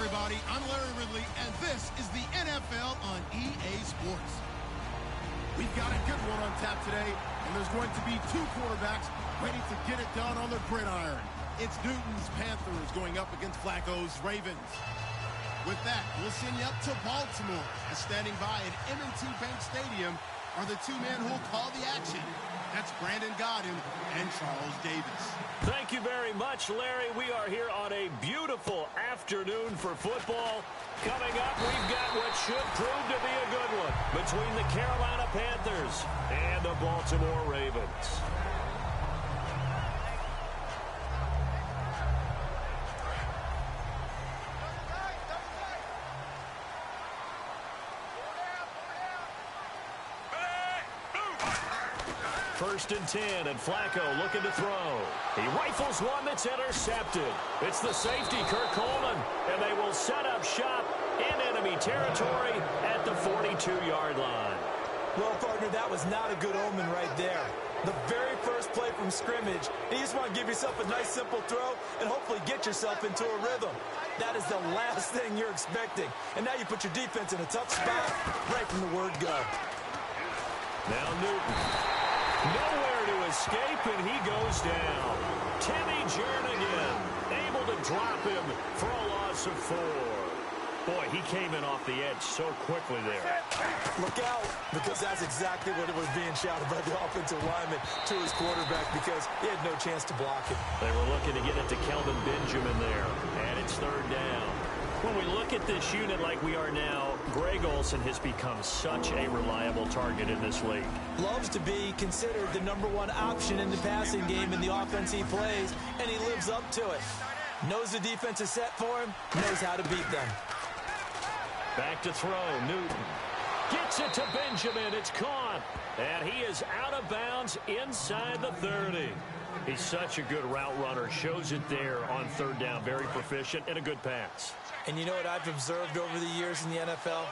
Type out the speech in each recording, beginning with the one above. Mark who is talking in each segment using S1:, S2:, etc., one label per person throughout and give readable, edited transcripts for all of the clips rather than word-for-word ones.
S1: everybody. I'm Larry Ridley, and this is the NFL on EA Sports. We've got a good one on tap today, and there's going to be two quarterbacks ready to get it done on the gridiron. It's Newton's Panthers going up against Flacco's Ravens. With that, we'll send you up to Baltimore, as standing by at M&T Bank Stadium are the two men who will call the action. That's Brandon Godden and Charles Davis.
S2: Thank you very much, Larry. We are here on a beautiful afternoon for football. Coming up, we've got what should prove to be a good one between the Carolina Panthers and the Baltimore Ravens. First and 10, and Flacco looking to throw. He rifles one that's intercepted. It's the safety, Kirk Coleman, and they will set up shop in enemy territory at the 42-yard line.
S3: Well, partner, that was not a good omen right there. The very first play from scrimmage, you just want to give yourself a nice, simple throw and hopefully get yourself into a rhythm. That is the last thing you're expecting. And now you put your defense in a tough spot right from the word go.
S2: Now Newton. Nowhere to escape, and he goes down. Timmy Jernigan able to drop him for a loss of 4. Boy, he came in off the edge so quickly there.
S3: Look out, because that's exactly what it was being shouted by the offensive lineman to his quarterback, because he had no chance to block him.
S2: They were looking to get it to Kelvin Benjamin there, and it's third down. When we look at this unit like we are now, Greg Olsen has become such a reliable target in this league.
S3: Loves to be considered the #1 option in the passing game in the offense he plays, and he lives up to it. Knows the defense is set for him, knows how to beat them.
S2: Back to throw, Newton. Gets it to Benjamin, it's caught. And he is out of bounds inside the 30. He's such a good route runner, shows it there on third down. Very proficient and a good pass.
S3: And you know what I've observed over the years in the NFL?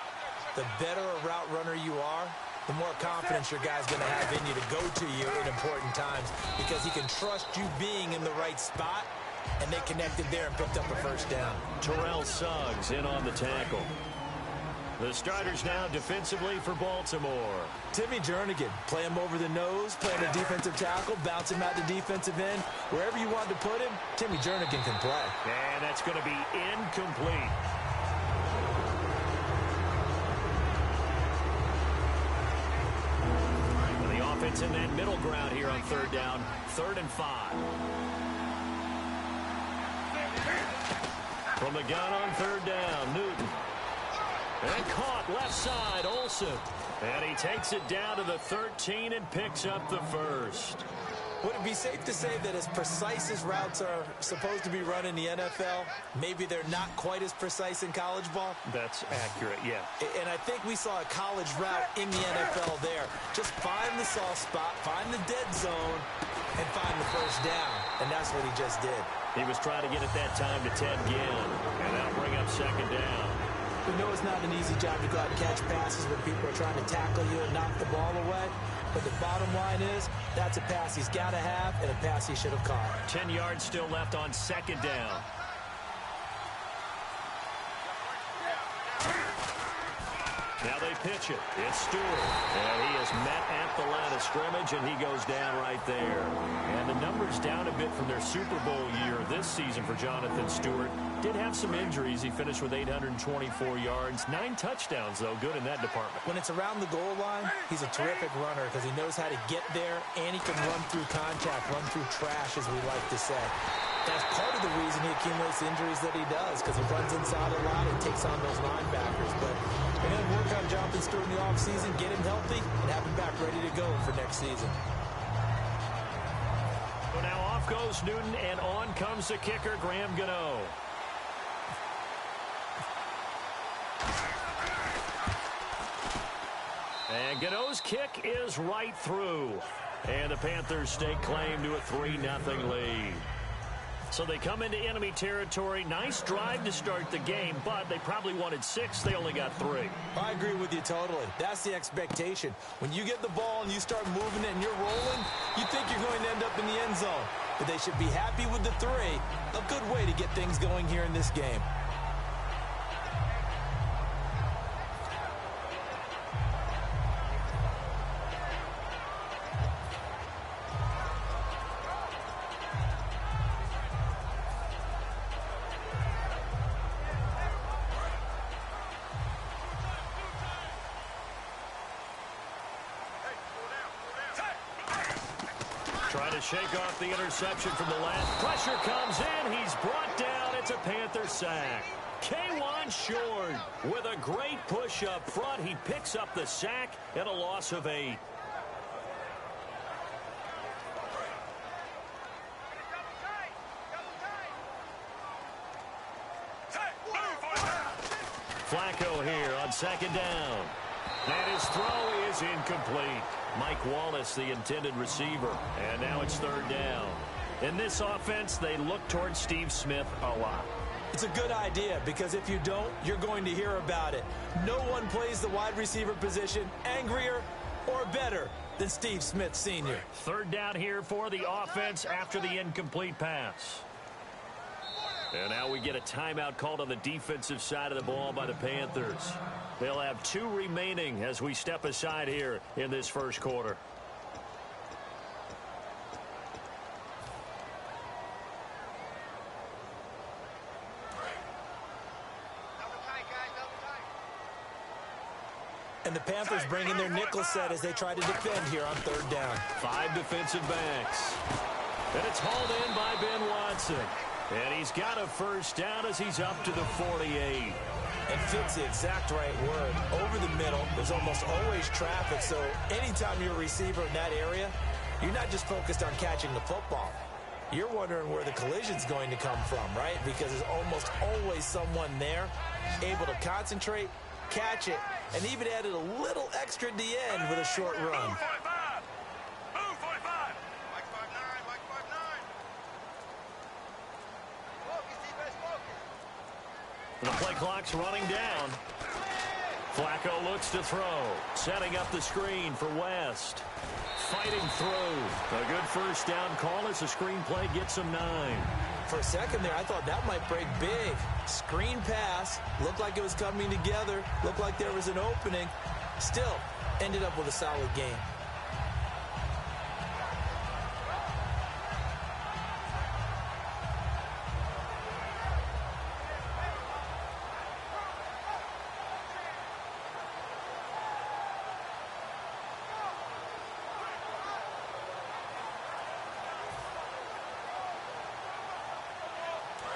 S3: The better a route runner you are, the more confidence your guy's going to have in you to go to you in important times, because he can trust you being in the right spot, and they connected there and picked up a first down.
S2: Terrell Suggs in on the tackle. The starters now defensively for Baltimore.
S3: Timmy Jernigan, play him over the nose, play him a defensive tackle, bounce him out the defensive end. Wherever you want to put him, Timmy Jernigan can play.
S2: And that's going to be incomplete. The offense in that middle ground here on third down, 3rd and 5. From the gun on third down, Newton. And caught left side, Olsen. And he takes it down to the 13 and picks up the first.
S3: Would it be safe to say that as precise as routes are supposed to be run in the NFL, maybe they're not quite as precise in college ball?
S2: That's accurate, yeah.
S3: And I think we saw a college route in the NFL there. Just find the soft spot, find the dead zone, and find the first down. And that's what he just did.
S2: He was trying to get it that time to Ted Ginn. And that'll bring up second down.
S3: We know it's not an easy job to go out and catch passes when people are trying to tackle you and knock the ball away. But the bottom line is, that's a pass he's got to have and a pass he should have caught.
S2: 10 yards still left on second down. Now they pitch it. It's Stewart. And he is met at the line of scrimmage, and he goes down right there. And the numbers down a bit from their Super Bowl year this season for Jonathan Stewart. Did have some injuries. He finished with 824 yards. 9 touchdowns, though. Good in that department.
S3: When it's around the goal line, he's a terrific runner because he knows how to get there, and he can run through contact, run through trash, as we like to say. That's part of the reason he accumulates the injuries that he does, because he runs inside a lot and takes on those linebackers. But we're going to work on Jonathan Stewart in the offseason, get him healthy, and have him back ready to go for next season.
S2: So now off goes Newton, and on comes the kicker, Graham Gano. And Gano's kick is right through. And the Panthers stake claim to a 3-0 lead. So they come into enemy territory. Nice drive to start the game, but they probably wanted 6. They only got 3.
S3: I agree with you totally. That's the expectation. When you get the ball and you start moving it and you're rolling, you think you're going to end up in the end zone. But they should be happy with the 3. A good way to get things going here in this game.
S2: Trying to shake off the interception from the left. Pressure comes in. He's brought down. It's a Panther sack. K1 Short with a great push up front. He picks up the sack and a loss of 8. Flacco here on second down. And his throw is incomplete. Mike Wallace, the intended receiver. And now it's third down. In this offense, they look towards Steve Smith a lot.
S3: It's a good idea because if you don't, you're going to hear about it. No one plays the wide receiver position angrier or better than Steve Smith Sr.
S2: Third down here for the offense after the incomplete pass. And now we get a timeout called on the defensive side of the ball by the Panthers. They'll have 2 remaining as we step aside here in this first quarter.
S3: And the Panthers bring in their nickel set as they try to defend here on third down.
S2: 5 defensive backs. And it's hauled in by Ben Watson. And he's got a first down as he's up to the 48.
S3: And fits the exact right word. Over the middle, there's almost always traffic. So anytime you're a receiver in that area, you're not just focused on catching the football. You're wondering where the collision's going to come from, right? Because there's almost always someone there able to concentrate, catch it, and even added a little extra at the end with a short run.
S2: The play clock's running down. Flacco looks to throw. Setting up the screen for West. Fighting through. A good first down call as the screen play gets him 9.
S3: For a second there, I thought that might break big. Screen pass. Looked like it was coming together. Looked like there was an opening. Still, ended up with a solid game.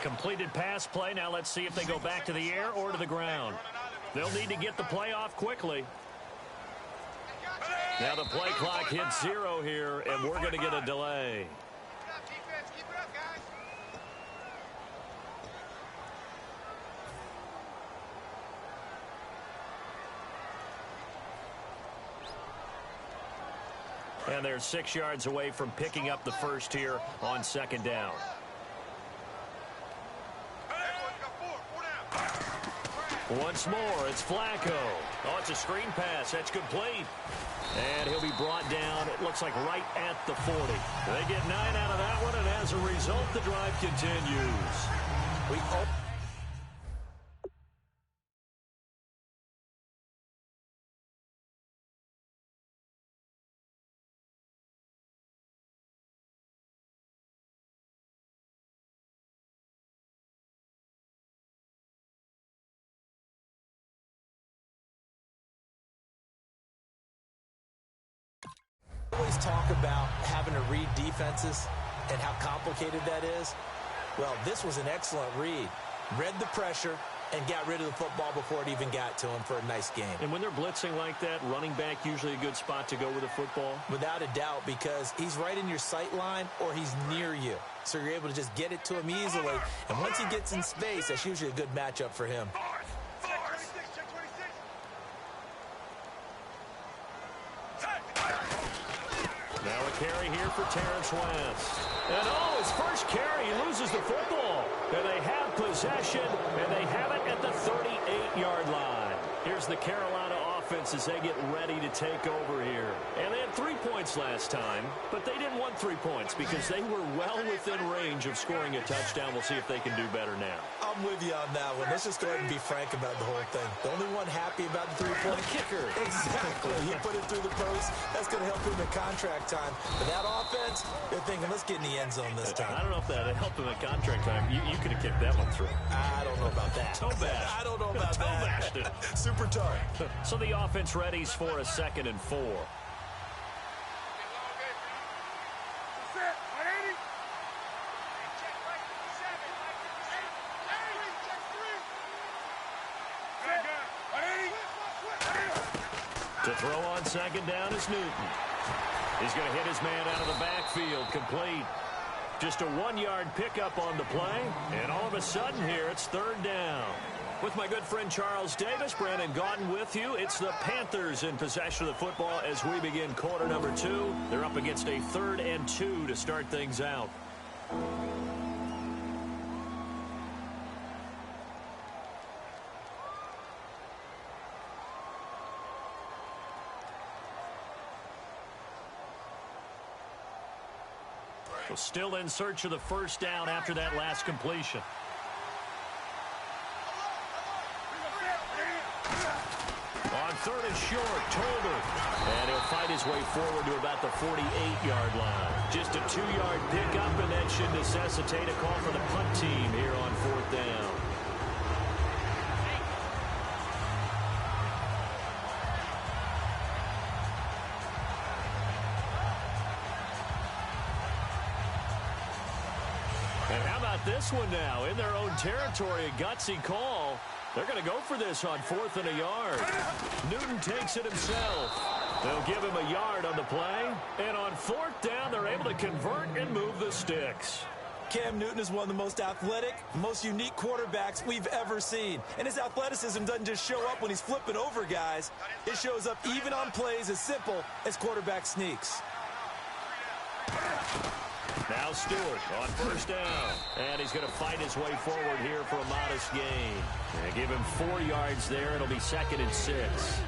S2: Completed pass play. Now let's see if they go back to the air or to the ground. They'll need to get the play off quickly. Now the play clock hits 0 here, and we're going to get a delay. And they're 6 yards away from picking up the first here on second down. Once more, it's Flacco. Oh, it's a screen pass. That's complete. And he'll be brought down, it looks like right at the 40. They get 9 out of that one, and as a result, the drive continues.
S3: Always talk about having to read defenses and how complicated that is. Well, this was an excellent read. Read the pressure and got rid of the football before it even got to him for a nice game.
S2: And when they're blitzing like that, running back usually a good spot to go with the football?
S3: Without a doubt, because he's right in your sight line or he's near you. So you're able to just get it to him easily. And once he gets in space, that's usually a good matchup for him.
S2: Now a carry here for Terrence West. And oh, his first carry, he loses the football. And they have possession, and they have it at the 38-yard line. Here's the Carolina offense as they get ready to take over here. And they had 3 points last time, but they didn't want 3 points because they were well within range of scoring a touchdown. We'll see if they can do better now.
S3: I'm with you on that one. Let's just go ahead and be frank about the whole thing. The only one happy about the 3-point
S2: kicker.
S3: Exactly. He put it through the post. That's going to help him in contract time. But that offense, they're thinking, let's get in the end zone this time.
S2: I don't know if that helped him in contract time. You could have kicked that one through.
S3: I don't know about that.
S2: Toe bash.
S3: I don't know about
S2: Toe
S3: that.
S2: bashed it.
S3: Super tough.
S2: So the offense readies for a 2nd and 4. To throw on second down is Newton. He's going to hit his man out of the backfield, complete. Just a 1-yard pickup on the play, and all of a sudden here it's third down. With my good friend Charles Davis, Brandon Gaudin with you. It's the Panthers in possession of the football as we begin quarter number 2. They're up against a 3rd and 2 to start things out. So still in search of the first down after that last completion. On 3rd and short, Tolbert. And he'll fight his way forward to about the 48-yard line. Just a 2-yard pickup, and that should necessitate a call for the punt team here on 4th down. And how about this one now? In their own territory, a gutsy call. They're going to go for this on 4th and a yard. Newton takes it himself. They'll give him a yard on the play. And on 4th down, they're able to convert and move the sticks.
S3: Cam Newton is one of the most athletic, most unique quarterbacks we've ever seen. And his athleticism doesn't just show up when he's flipping over guys. It shows up even on plays as simple as quarterback sneaks.
S2: Now Stewart on 1st down. And he's going to fight his way forward here for a modest gain. And give him 4 yards there. It'll be 2nd and 6.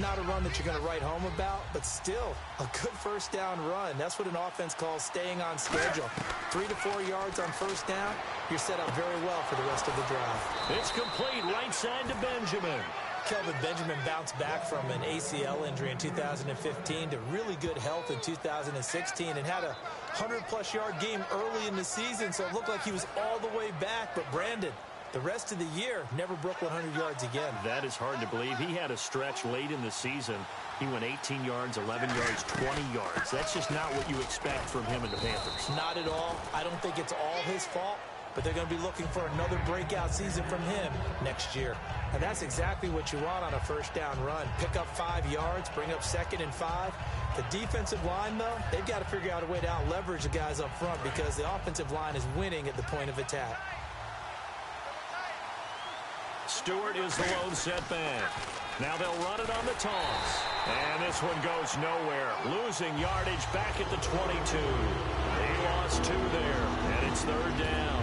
S3: Not a run that you're going to write home about, but still a good first down run. That's what an offense calls staying on schedule. 3 to 4 yards on 1st down. You're set up very well for the rest of the drive.
S2: It's complete right side to Benjamin.
S3: Kelvin Benjamin bounced back from an ACL injury in 2015 to really good health in 2016 and had a 100-plus yard game early in the season, so it looked like he was all the way back. But Brandon, the rest of the year, never broke 100 yards again.
S2: That is hard to believe. He had a stretch late in the season. He went 18 yards, 11 yards, 20 yards. That's just not what you expect from him and the Panthers.
S3: Not at all. I don't think it's all his fault, but they're going to be looking for another breakout season from him next year. And that's exactly what you want on a first down run. Pick up 5 yards, bring up 2nd and 5. The defensive line, though, they've got to figure out a way to out-leverage the guys up front because the offensive line is winning at the point of attack.
S2: Stewart is the lone setback. Now they'll run it on the toss. And this one goes nowhere. Losing yardage back at the 22. He lost 2 there, and it's 3rd down.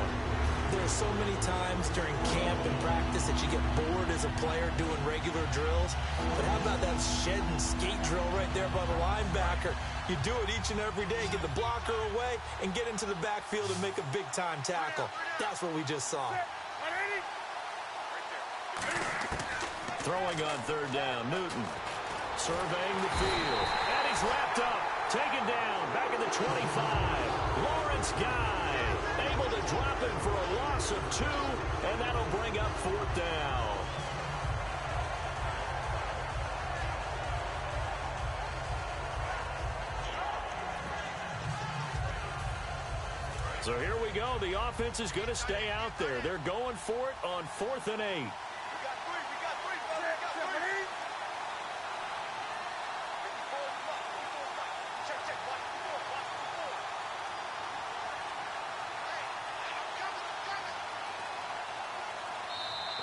S3: There are so many times during camp and practice that you get bored as a player doing regular drills. But how about that shed and skate drill right there by the linebacker? You do it each and every day. Get the blocker away and get into the backfield and make a big-time tackle. That's what we just saw.
S2: Throwing on 3rd down, Newton surveying the field. And he's wrapped up, taken down, back at the 25. Lawrence Guy able to drop him for a loss of 2, and that'll bring up 4th down. So here we go. The offense is going to stay out there. They're going for it on 4th and 8.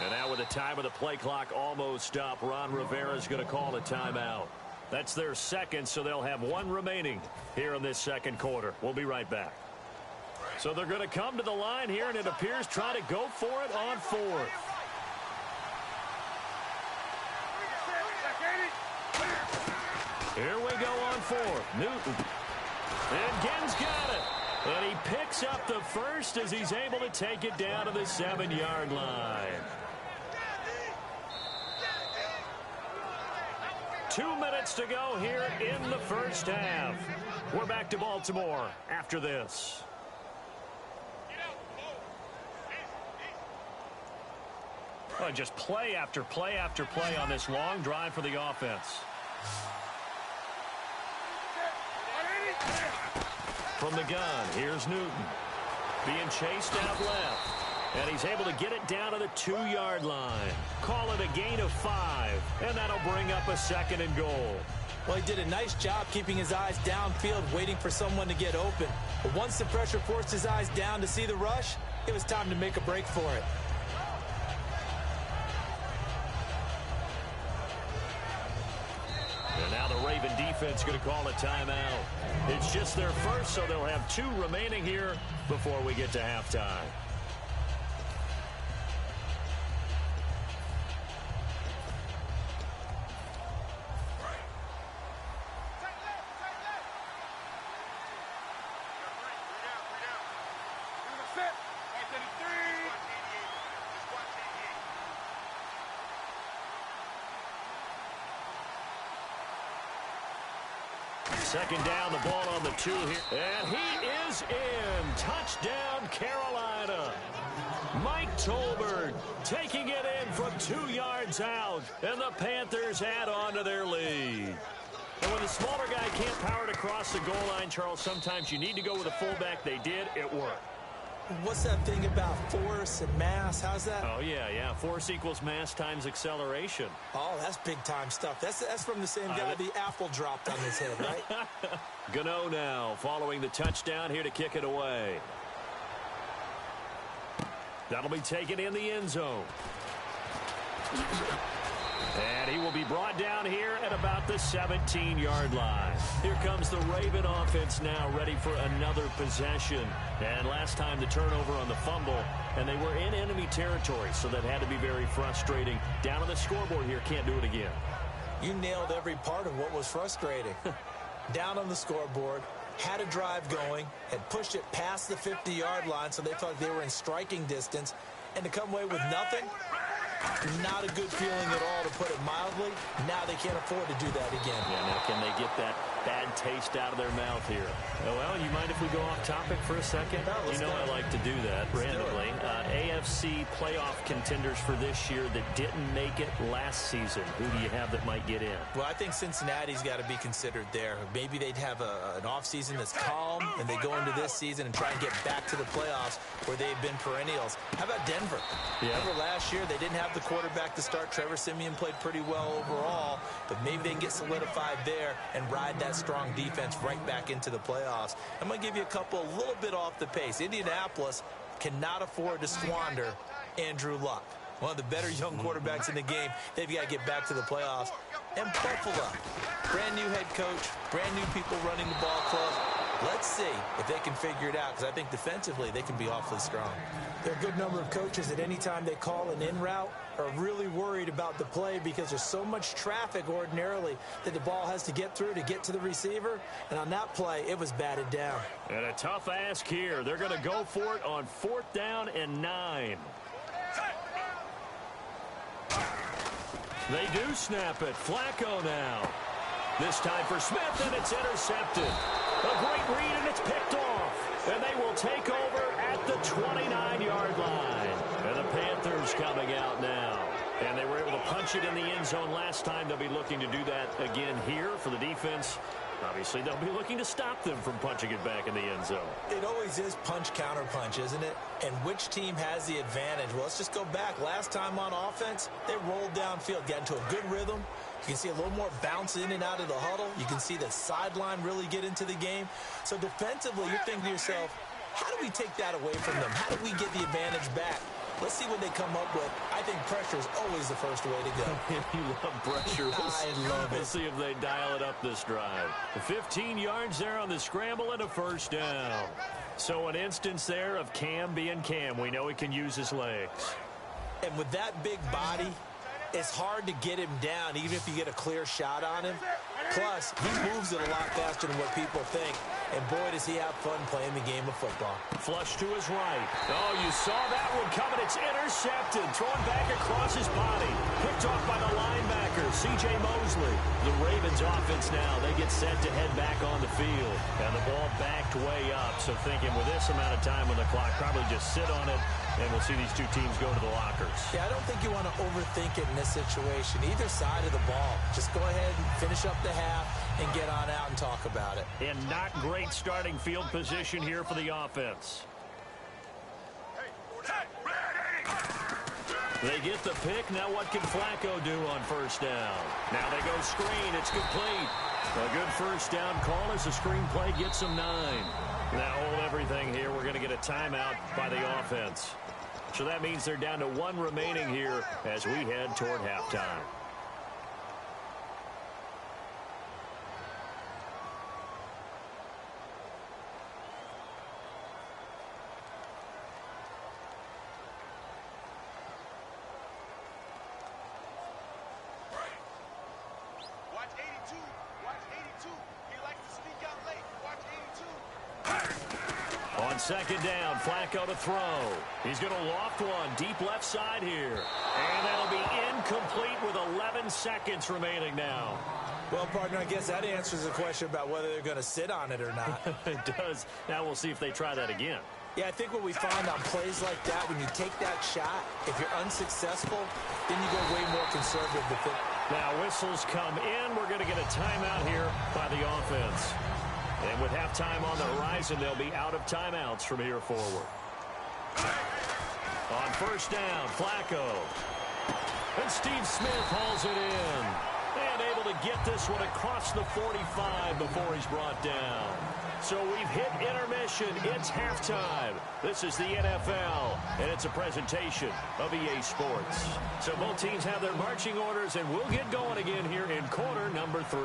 S2: And now with the time of the play clock almost up, Ron Rivera is going to call a timeout. That's their 2nd, so they'll have 1 remaining here in this 2nd quarter. We'll be right back. So they're going to come to the line here, and it appears try to go for it on 4th. Here we go on 4th. Newton. And Ginn's got it. And he picks up the first as he's able to take it down to the 7-yard line. 2 minutes to go here in the first half. We're back to Baltimore after this. Well, just play after play after play on this long drive for the offense. From the gun, here's Newton. Being chased out left. And he's able to get it down to the 2-yard line. Call it a gain of 5, and that'll bring up a 2nd and goal.
S3: Well, he did a nice job keeping his eyes downfield, waiting for someone to get open. But once the pressure forced his eyes down to see the rush, it was time to make a break for it.
S2: And now the Raven defense going to call a timeout. It's just their first, so they'll have 2 remaining here before we get to halftime. Second down, the ball on the 2 here. And he is in. Touchdown, Carolina. Mike Tolbert taking it in from 2 yards out. And the Panthers add on to their lead. And when the smaller guy can't power it across the goal line, Charles, sometimes you need to go with a fullback. They did. It worked.
S3: What's that thing about force and mass? How's that?
S2: Oh, yeah. Force equals mass times acceleration.
S3: Oh, that's big-time stuff. That's from the same guy the apple dropped on his head, right?
S2: Gano now following the touchdown here to kick it away. That'll be taken in the end zone. And he will be brought down here at about the 17-yard line. Here comes the Raven offense now, ready for another possession. And last time the turnover on the fumble, and they were in enemy territory, so that had to be very frustrating. Down on the scoreboard here, can't do it again.
S3: You nailed every part of what was frustrating. Down on the scoreboard, had a drive going, had pushed it past the 50-yard line, so they felt they were in striking distance, and to come away with nothing, not a good feeling at all, to put it mildly. Now they can't afford to do that again.
S2: Yeah, now can they get that bad taste out of their mouth here? Oh, well, you mind if we go off topic for a second?
S3: No,
S2: you know I like to do that randomly. AFC playoff contenders for this year that didn't make it last season. Who do you have that might get in?
S3: Well, I think Cincinnati's got to be considered there. Maybe they'd have an offseason that's calm, and they go into this season and try and get back to the playoffs where they've been perennials. How about Denver?
S2: Yeah.
S3: Remember last year, they didn't have the quarterback to start. Trevor Siemian played pretty well overall, but maybe they can get solidified there and ride that strong defense right back into the playoffs. I'm going to give you a couple a little bit off the pace. Indianapolis cannot afford to squander Andrew Luck, one of the better young quarterbacks in the game. They've got to get back to the playoffs. And Buffalo, brand new head coach, brand new people running the ball club. Let's see if they can figure it out, because I think defensively they can be awfully strong. There are a good number of coaches that any time they call an in route are really worried about the play, because there's so much traffic ordinarily that the ball has to get through to get to the receiver. And on that play, it was batted down.
S2: And a tough ask here. They're going to go for it on 4th down and 9. They do snap it. Flacco now. This time for Smith, and it's intercepted. A great read, and it's picked off. And they will take over at the 29-yard line. And the Panthers coming out now. And they were able to punch it in the end zone last time. They'll be looking to do that again here for the defense. Obviously, they'll be looking to stop them from punching it back in the end zone.
S3: It always is punch-counter-punch, isn't it? And which team has the advantage? Well, let's just go back. Last time on offense, they rolled downfield, got into a good rhythm. You can see a little more bounce in and out of the huddle. You can see the sideline really get into the game. So defensively, you're thinking to yourself, how do we take that away from them? How do we get the advantage back? Let's see what they come up with. I think pressure is always the first way to go.
S2: You love pressure.
S3: I love it.
S2: We'll see if they dial it up this drive. 15 yards there on the scramble and a 1st down. So an instance there of Cam being Cam. We know he can use his legs.
S3: And with that big body, it's hard to get him down, even if you get a clear shot on him. Plus, he moves it a lot faster than what people think. And boy, does he have fun playing the game of football.
S2: Flush to his right. Oh, you saw that one coming. It's intercepted. Thrown back across his body. Picked off by the linebacker, C.J. Mosley. The Ravens offense now, they get set to head back on the field. And the ball backed way up. So thinking with this amount of time on the clock, probably just sit on it. And we'll see these two teams go to the lockers.
S3: Yeah, I don't think you want to overthink it in this situation. Either side of the ball. Just go ahead and finish up the half and get on out and talk about it.
S2: And not great starting field position here for the offense.
S1: Hey,
S2: They get the pick. Now what can Flacco do on first down? Now they go screen. It's complete. A good first down call as the screen play gets them 9. Now hold everything here. We're going to get a timeout by the offense. So that means they're down to 1 remaining here as we head toward halftime. On second down, Flacco to throw. He's going to loft one deep left side here. And that'll be incomplete with 11 seconds remaining now.
S3: Well, partner, I guess that answers the question about whether they're going to sit on it or not.
S2: It does. Now we'll see if they try that again.
S3: Yeah, I think what we find on plays like that, when you take that shot, if you're unsuccessful, then you go way more conservative.
S2: Now whistles come in. We're going to get a timeout here by the offense. And with halftime on the horizon, they'll be out of timeouts from here forward. On first down, Flacco. And Steve Smith hauls it in. And able to get this one across the 45 before he's brought down. So we've hit intermission. It's halftime. This is the NFL, and it's a presentation of EA Sports. So both teams have their marching orders, and we'll get going again here in quarter number 3.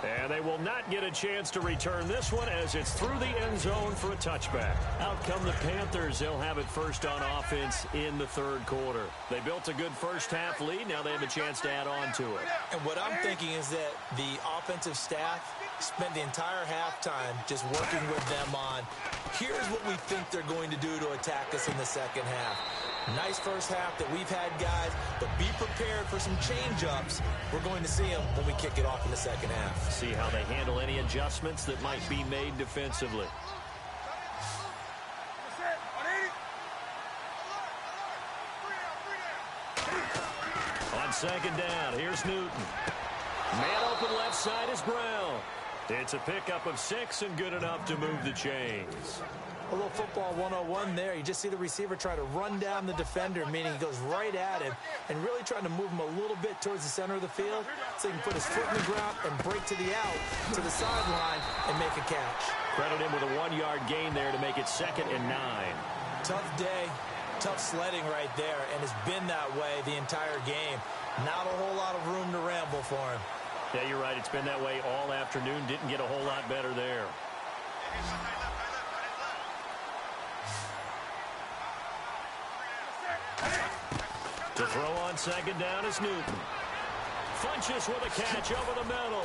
S2: And they will not get a chance to return this one as it's through the end zone for a touchback. Out come the Panthers. They'll have it first on offense in the third quarter. They built a good first half lead. Now they have a chance to add on to it.
S3: And what I'm thinking is that the offensive staff spent the entire halftime just working with them on, here's what we think they're going to do to attack us in the second half. Nice first half that we've had, guys, but be prepared for some change-ups. We're going to see them when we kick it off in the second half.
S2: See how they handle any adjustments that might be made defensively. On second down, here's Newton. Man open left side is Brown. It's a pickup of 6 and good enough to move the chains.
S3: A little football 101 there. You just see the receiver try to run down the defender, meaning he goes right at him and really trying to move him a little bit towards the center of the field so he can put his foot in the ground and break to the out, to the sideline, and make a catch.
S2: Credit him with a 1-yard gain there to make it 2nd and 9.
S3: Tough day, tough sledding right there, and it's been that way the entire game. Not a whole lot of room to ramble for him.
S2: Yeah, you're right. It's been that way all afternoon. Didn't get a whole lot better there. To throw on second down is Newton. Funches with a catch over the middle.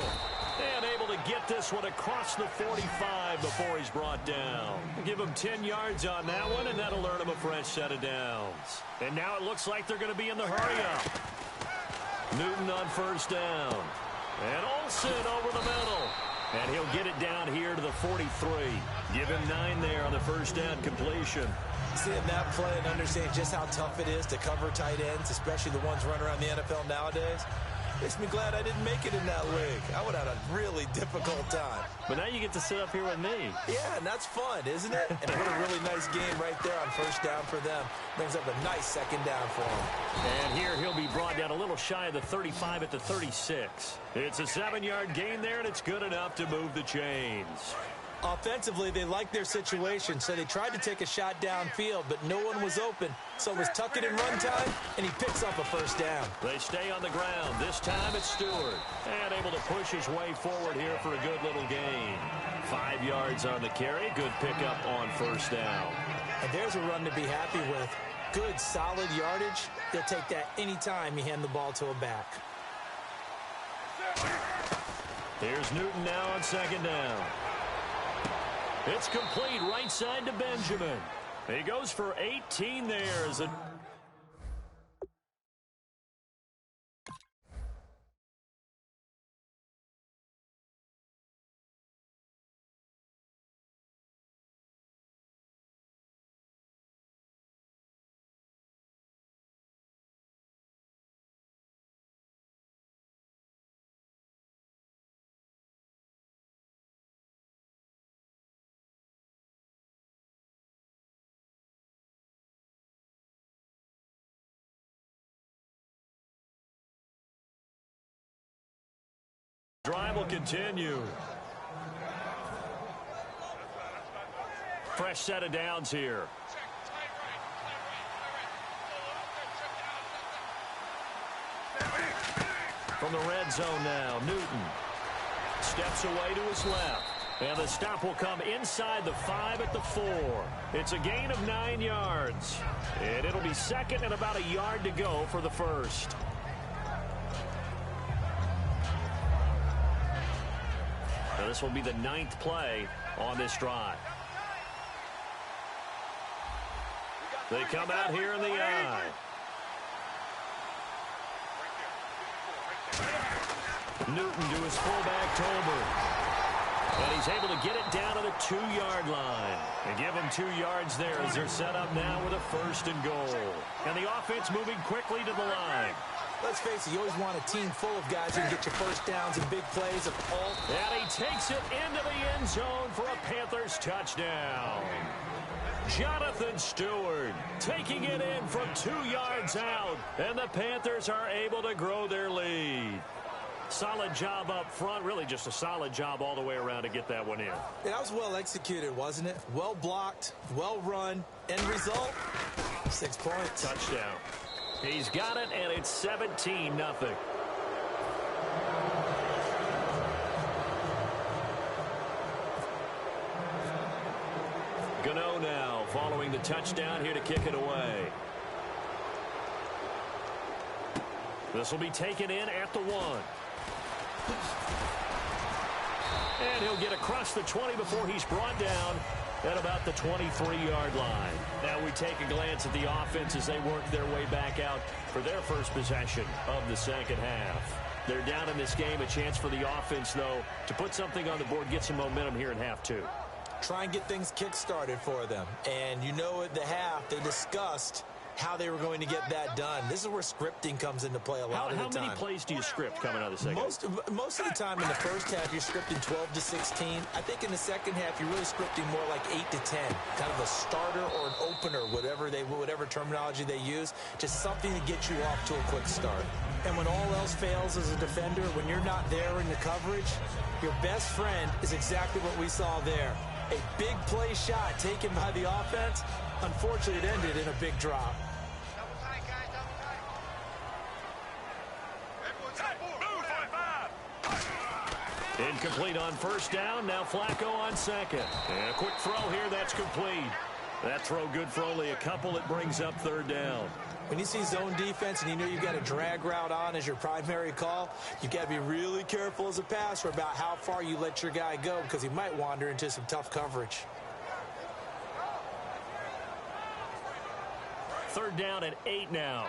S2: And able to get this one across the 45 before he's brought down. Give him 10 yards on that one, and that'll earn him a fresh set of downs. And now it looks like they're going to be in the hurry-up. Newton on first down. And Olsen over the middle. And he'll get it down here to the 43. Give him 9 there on the first down completion.
S3: Seeing that play and understanding just how tough it is to cover tight ends, especially the ones running around the NFL nowadays, makes me glad I didn't make it in that league. I would have had a really difficult time.
S2: But now you get to sit up here with me.
S3: Yeah, and that's fun, isn't it? And what a really nice game right there on first down for them. Brings up a nice second down for them.
S2: And here he'll be brought down a little shy of the 35 at the 36. It's a 7-yard gain there, and it's good enough to move the chains.
S3: Offensively, they liked their situation, so they tried to take a shot downfield, but no one was open. So it was tuck it in run time, and he picks up a first down.
S2: They stay on the ground. This time it's Stewart. And able to push his way forward here for a good little gain. 5 yards on the carry. Good pickup on first down.
S3: And there's a run to be happy with. Good, solid yardage. They'll take that anytime you hand the ball to a back.
S2: Here's Newton now on second down. It's complete right side to Benjamin. He goes for 18 there as a Drive will continue. Fresh set of downs here. From the red zone now, Newton steps away to his left. And the stop will come inside the 5 at the 4. It's a gain of 9 yards. And it'll be second and about a yard to go for the first. Now this will be the 9th play on this drive. They come out here in the I. Newton to his fullback, Tolbert. And he's able to get it down to the 2-yard line. And give him 2 yards there as they're set up now with a 1st and goal. And the offense moving quickly to the line.
S3: Let's face it, you always want a team full of guys who can get you first downs and big plays of all.
S2: And he takes it into the end zone for a Panthers touchdown. Jonathan Stewart taking it in from 2 yards out. And the Panthers are able to grow their lead. Solid job up front, really just a solid job all the way around to get that one in.
S3: That was well executed, wasn't it? Well blocked, well run, end result, 6 points.
S2: Touchdown. He's got it, and it's 17-0. Gano now following the touchdown here to kick it away. This will be taken in at the 1. And he'll get across the 20 before he's brought down at about the 23-yard line. Now we take a glance at the offense as they work their way back out for their first possession of the second half. They're down in this game. A chance for the offense, though, to put something on the board, get some momentum here in half 2.
S3: Try and get things kick-started for them. And you know at the half, they discussed how they were going to get that done. This is where scripting comes into play a lot of the time.
S2: How many plays do you script coming out of the second?
S3: Most of the time in the first half, you're scripting 12 to 16. I think in the second half, you're really scripting more like 8 to 10. Kind of a starter or an opener, whatever terminology they use. Just something to get you off to a quick start. And when all else fails as a defender, when you're not there in the coverage, your best friend is exactly what we saw there. A big play shot taken by the offense. Unfortunately, it ended in a big drop.
S2: Incomplete on first down. Now Flacco on second. And a quick throw here. That's complete. That throw good for only a couple. It brings up 3rd down.
S3: When you see zone defense and you know you've got a drag route on as your primary call, you've got to be really careful as a passer about how far you let your guy go because he might wander into some tough coverage.
S2: 3rd down at 8 now.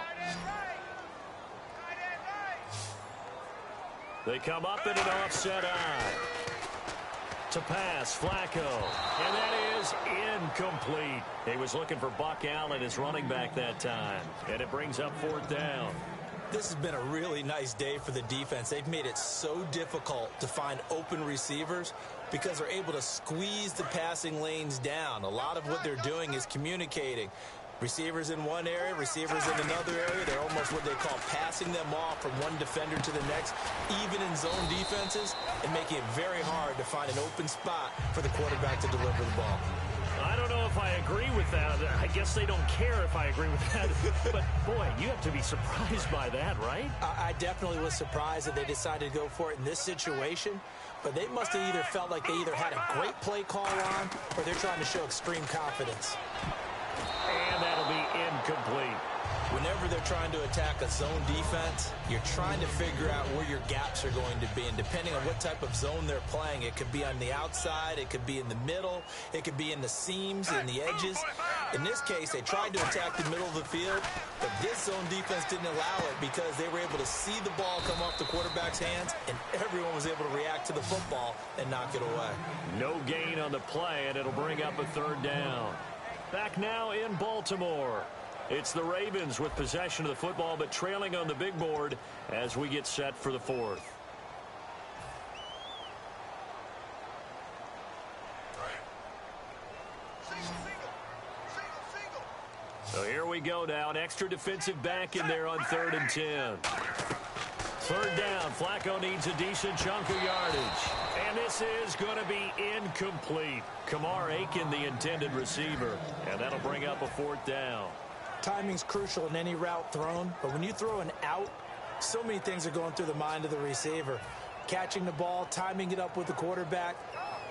S2: They come up in an offset eye. To pass, Flacco. And that is incomplete. He was looking for Buck Allen as running back that time. And it brings up 4th down.
S3: This has been a really nice day for the defense. They've made it so difficult to find open receivers because they're able to squeeze the passing lanes down. A lot of what they're doing is communicating. Receivers in one area, receivers in another area. They're almost what they call passing them off from one defender to the next, even in zone defenses, and making it very hard to find an open spot for the quarterback to deliver the ball.
S2: I don't know if I agree with that. I guess they don't care if I agree with that. But, boy, you have to be surprised by that, right?
S3: I definitely was surprised that they decided to go for it in this situation. But they must have either felt like they either had a great play call on or they're trying to show extreme confidence.
S2: And that'll be incomplete.
S3: Whenever they're trying to attack a zone defense, you're trying to figure out where your gaps are going to be. And depending on what type of zone they're playing, it could be on the outside, it could be in the middle, it could be in the seams, in the edges. In this case, they tried to attack the middle of the field, but this zone defense didn't allow it because they were able to see the ball come off the quarterback's hands, and everyone was able to react to the football and knock it away.
S2: No gain on the play, and it'll bring up a 3rd down. Back now in Baltimore. It's the Ravens with possession of the football, but trailing on the big board as we get set for the 4th. So here we go now. An extra defensive back in there on 3rd and 10. Third down. Flacco needs a decent chunk of yardage. And this is going to be incomplete. Kamar Aiken, the intended receiver. And that'll bring up a fourth down.
S3: Timing's crucial in any route thrown, but when you throw an out, so many things are going through the mind of the receiver. Catching the ball, timing it up with the quarterback.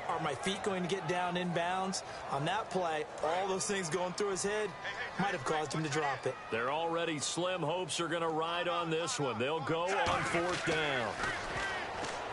S3: Are my feet going to get down inbounds? On that play, all those things going through his head might have caused him to drop it.
S2: Their already slim hopes are going to ride on this one. They'll go on fourth down.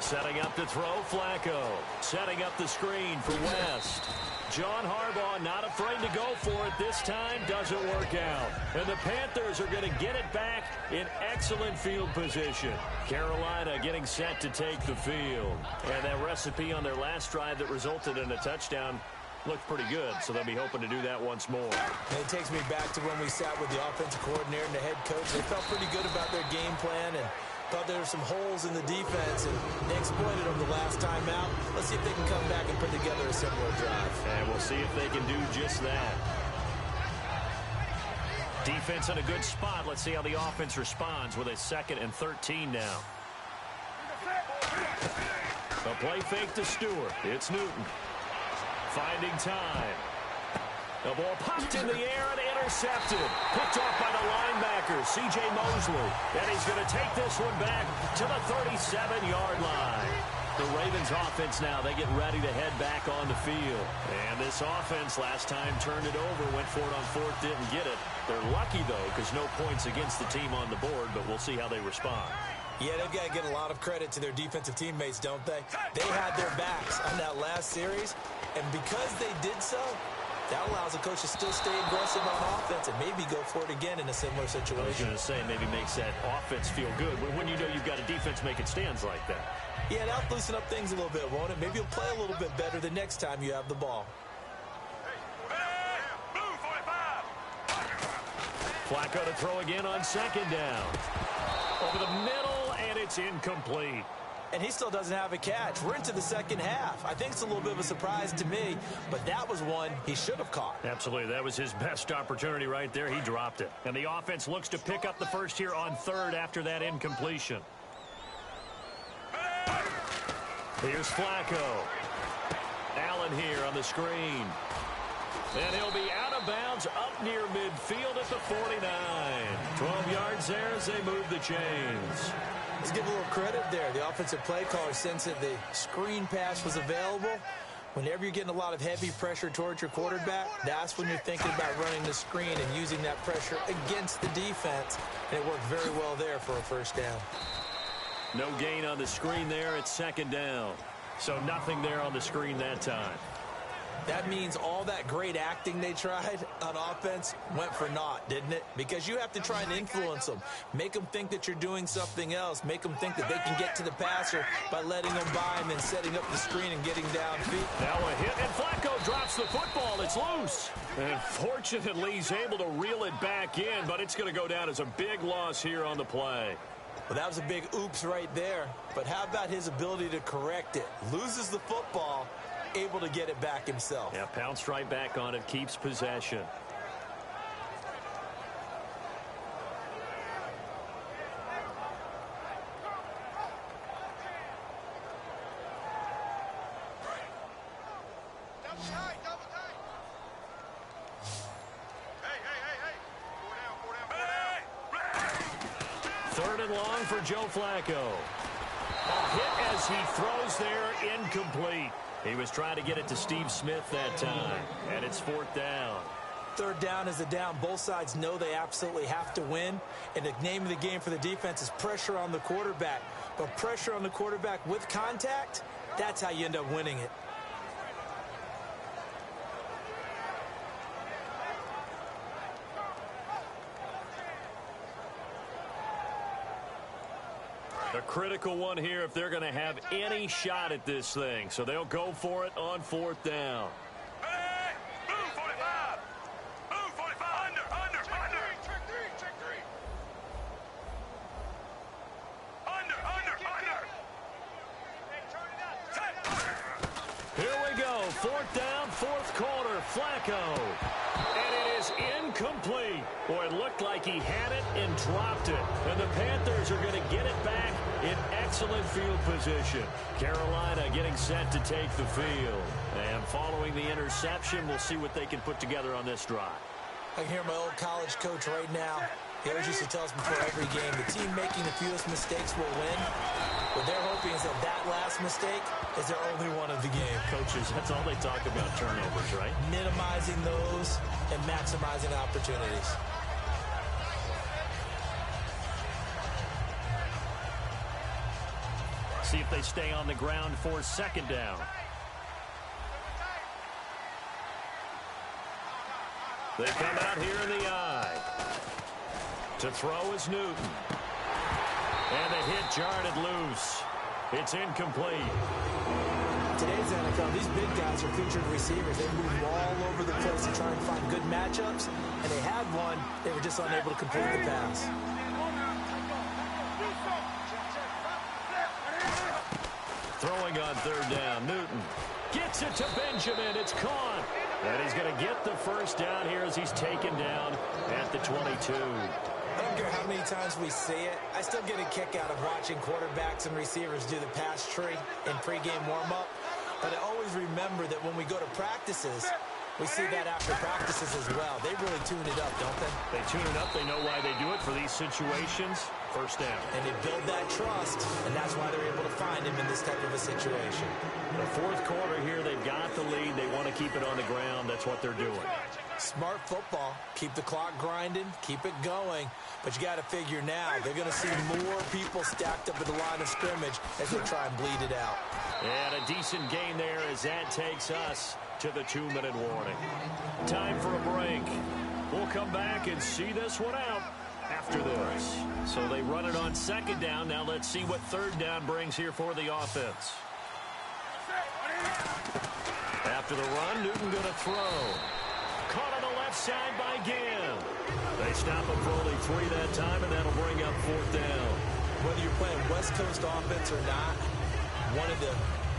S2: Setting up to throw, Flacco. Setting up the screen for West. John Harbaugh not afraid to go for it. This time doesn't work out. And the Panthers are going to get it back in excellent field position. Carolina getting set to take the field. And that recipe on their last drive that resulted in a touchdown looked pretty good, so they'll be hoping to do that once more.
S3: And it takes me back to when we sat with the offensive coordinator and the head coach. They felt pretty good about their game plan and thought there were some holes in the defense, and they exploited them the last time out. Let's see if they can come back and put together a similar drive.
S2: And we'll see if they can do just that. Defense in a good spot. Let's see how the offense responds with a 2nd and 13 now. A play fake to Stewart. It's Newton. Finding time. The ball popped in the air and intercepted. Picked off by the linebacker, C.J. Mosley. And he's going to take this one back to the 37-yard line. The Ravens offense now, they get ready to head back on the field. And this offense last time turned it over, went for it on fourth, didn't get it. They're lucky, though, because no points against the team on the board, but we'll see how they respond.
S3: Yeah, they've got to get a lot of credit to their defensive teammates, don't they? They had their backs on that last series, and because they did so, that allows the coach to still stay aggressive on offense and maybe go for it again in a similar situation.
S2: I was going to say, maybe makes that offense feel good when you know you've got a defense making stands like that.
S3: Yeah, that'll loosen up things a little bit, won't it? Maybe you'll play a little bit better the next time you have the ball.
S2: Flacco to throw again on 2nd down. Over the middle, and it's incomplete.
S3: And he still doesn't have a catch. We're into the second half. I think it's a little bit of a surprise to me, but that was one he should have caught.
S2: Absolutely. That was his best opportunity right there. He dropped it. And the offense looks to pick up the first here on 3rd after that incompletion. Here's Flacco. Allen here on the screen. And he'll be out of bounds up near midfield at the 49. 12 yards there as they move the chains.
S3: Let's give a little credit there. The offensive play caller sensed that the screen pass was available. Whenever you're getting a lot of heavy pressure towards your quarterback, that's when you're thinking about running the screen and using that pressure against the defense. And it worked very well there for a first down.
S2: No gain on the screen there. It's 2nd down. So nothing there on the screen that time.
S3: That means all that great acting they tried on offense went for naught, didn't it? Because you have to try and influence them. Make them think that you're doing something else. Make them think that they can get to the passer by letting them by and then setting up the screen and getting downfield.
S2: Now a hit, and Flacco drops the football. It's loose. And fortunately, he's able to reel it back in, but it's going to go down as a big loss here on the play.
S3: Well, that was a big oops right there. But how about his ability to correct it? Loses the football, able to get it back himself.
S2: Yeah, pounced right back on it, keeps possession. Third and long for Joe Flacco. A hit as he throws there, incomplete. He was trying to get it to Steve Smith that time, and it's 4th down.
S3: 3rd down is the down. Both sides know they absolutely have to win, and the name of the game for the defense is pressure on the quarterback. But pressure on the quarterback with contact, that's how you end up winning it.
S2: A critical one here if they're going to have any shot at this thing. So they'll go for it on 4th down.
S4: Hey, move 45. Move 45. Under. Check three. Under.
S2: Here we go. 4th down, 4th quarter. Flacco. And it is incomplete. Boy, it looked like he had it and dropped it. And the Panthers are going to get it back in excellent field position. Carolina getting set to take the field. And following the interception, we'll see what they can put together on this drive.
S3: I can hear my old college coach right now. He always used to tell us before every game, the team making the fewest mistakes will win. What they're hoping is that that last mistake is their only one of the game.
S2: Coaches, that's all they talk about, turnovers, right?
S3: Minimizing those and maximizing opportunities.
S2: See if they stay on the ground for second down. They come out here in the eye. To throw is Newton. And the hit jarred it loose. It's incomplete.
S3: Today's NFL, these big guys are featured receivers. They move all over the place to try and find good matchups. And they had one. They were just unable to complete the pass.
S2: Throwing on third down. Newton gets it to Benjamin. It's caught. And he's going to get the first down here as he's taken down at the 22.
S3: I don't care how many times we see it. I still get a kick out of watching quarterbacks and receivers do the pass tree in pregame warm-up. But I always remember that when we go to practices, we see that after practices as well. They really tune it up, don't they?
S2: They tune it up. They know why they do it for these situations. First down.
S3: And they build that trust, and that's why they're able to find him in this type of a situation.
S2: The fourth quarter here, they've got the lead. They want to keep it on the ground. That's what they're doing.
S3: Smart football. Keep the clock grinding. Keep it going. But you got to figure now, they're going to see more people stacked up at the line of scrimmage as they try and bleed it out.
S2: And a decent gain there as that takes us to the 2-minute warning. Time for a break. We'll come back and see this one out after this. So they run it on second down. Now let's see what third down brings here for the offense. After the run, Newton going to throw. Caught on the left side by Ginn. They stop him for only 3 that time, and that'll bring up fourth down.
S3: Whether you're playing West Coast offense or not, one of the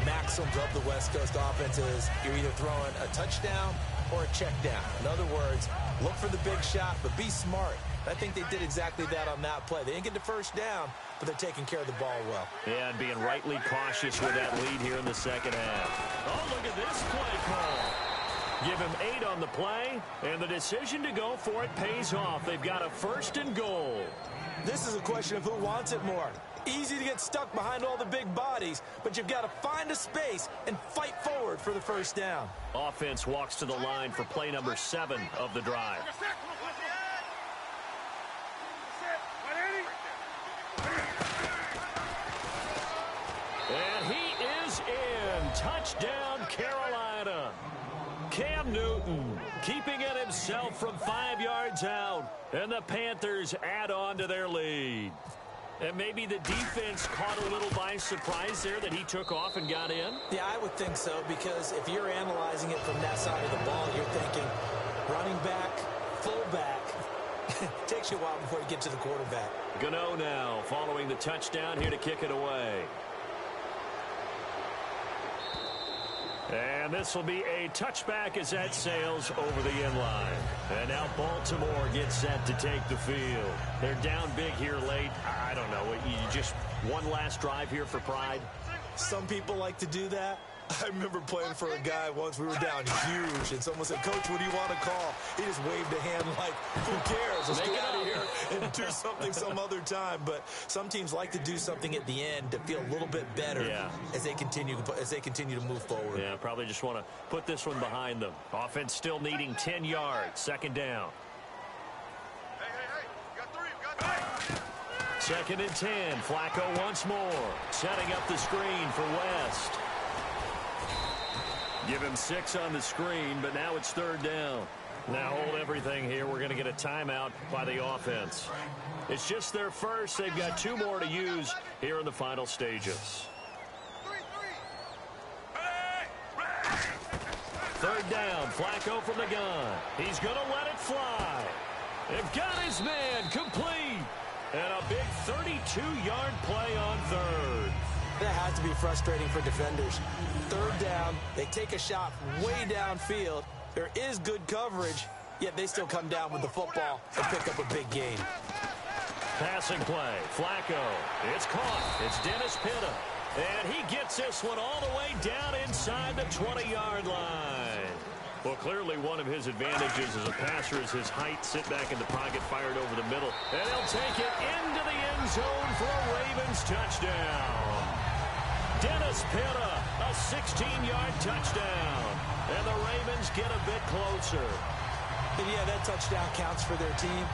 S3: maxims of the West Coast offense is you're either throwing a touchdown or a check down. In other words, look for the big shot, but be smart. I think they did exactly that on that play. They didn't get the first down, but they're taking care of the ball well.
S2: Yeah, and being rightly cautious with that lead here in the second half. Oh, look at this play call. Give him 8 on the play, and the decision to go for it pays off. They've got a first and goal.
S3: This is a question of who wants it more. Easy to get stuck behind all the big bodies, but you've got to find a space and fight forward for the first down.
S2: Offense walks to the line for play number 7 of the drive. And he is in. Touchdown, Carolina. Cam Newton keeping it himself from 5 yards out. And the Panthers add on to their lead. And maybe the defense caught a little by surprise there that he took off and got in?
S3: Yeah, I would think so, because if you're analyzing it from that side of the ball, you're thinking running back, fullback. It takes you a while before you get to the quarterback.
S2: Gano now following the touchdown here to kick it away. And this will be a touchback as that sails over the end line. And now Baltimore gets set to take the field. They're down big here late. I don't know. You just one last drive here for pride?
S3: Some people like to do that. I remember playing for a guy once. We were down huge, and someone said, "Coach, what do you want to call?" He just waved a hand like, "Who cares? Let's get out of here and do something some other time." But some teams like to do something at the end to feel a little bit better as they continue to move forward.
S2: Yeah, probably just want to put this one behind them. Offense still needing 10 yards. Second down.
S4: Hey, you got 3.
S2: Second and 10. Flacco once more. Setting up the screen for West. Give him 6 on the screen, but now it's third down. Now hold everything here. We're going to get a timeout by the offense. It's just their first. They've got 2 more to use here in the final stages. Third down. Flacco from the gun. He's going to let it fly. They've got his man complete. And a big 32-yard play on third.
S3: That has to be frustrating for defenders. Third down, they take a shot way downfield. There is good coverage, yet they still come down with the football and pick up a big gain.
S2: Passing play. Flacco. It's caught. It's Dennis Pitta. And he gets this one all the way down inside the 20-yard line. Well, clearly one of his advantages as a passer is his height. Sit back in the pocket, fired over the middle. And he'll take it into the end zone for a Ravens touchdown. Dennis Pitta, a 16-yard touchdown. And the Ravens get a bit closer.
S3: And yeah, that touchdown counts for their team,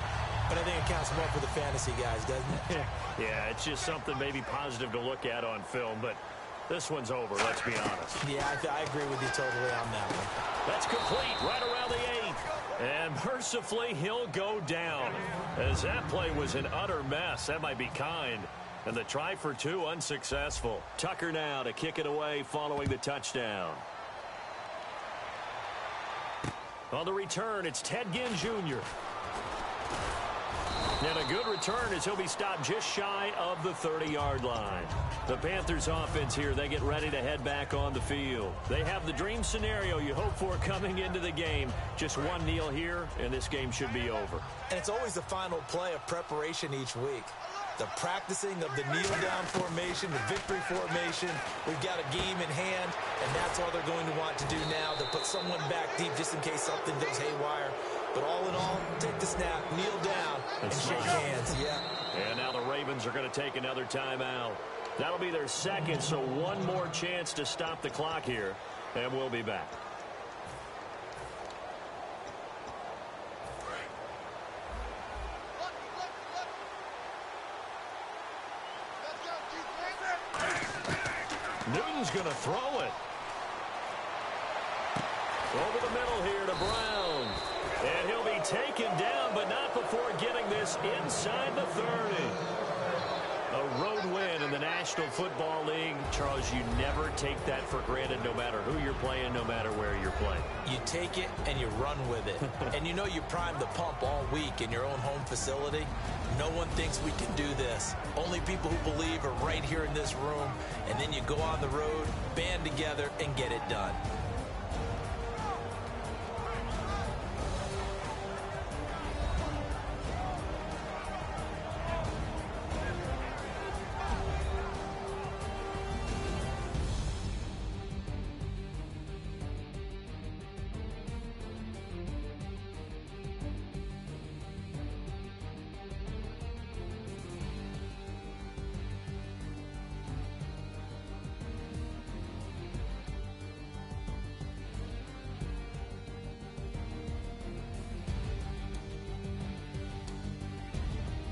S3: but I think it counts more for the fantasy guys, doesn't it?
S2: Yeah, it's just something maybe positive to look at on film, but this one's over, let's be honest.
S3: Yeah, I agree with you totally on that one.
S2: That's complete right around the 8. And mercifully, he'll go down. As that play was an utter mess. That might be kind. And the try for 2 unsuccessful. Tucker now to kick it away following the touchdown. On the return, it's Ted Ginn Jr. And a good return as he'll be stopped just shy of the 30-yard line. The Panthers offense here, they get ready to head back on the field. They have the dream scenario you hope for coming into the game. Just one kneel here, and this game should be over.
S3: And it's always the final play of preparation each week. The practicing of the kneel-down formation, the victory formation. We've got a game in hand, and that's all they're going to want to do now, to put someone back deep just in case something goes haywire. But all in all, take the snap, kneel down, and shake hands. Yeah.
S2: And now the Ravens are going to take another timeout. That'll be their second, so one more chance to stop the clock here, and we'll be back. Newton's going to throw it. Over the middle here to Brown. And he'll be taken down, but not before getting this inside the 30. A road win in the National Football League. Charles, you never take that for granted, no matter who you're playing, no matter where you're playing.
S3: You take it and you run with it. And you know you primed the pump all week in your own home facility. No one thinks we can do this. Only people who believe are right here in this room. And then you go on the road, band together, and get it done.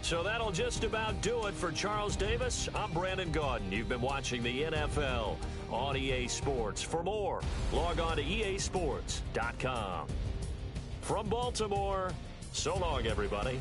S2: So that'll just about do it for Charles Davis. I'm Brandon Gaudin. You've been watching the NFL on EA Sports. For more, log on to easports.com. From Baltimore, so long, everybody.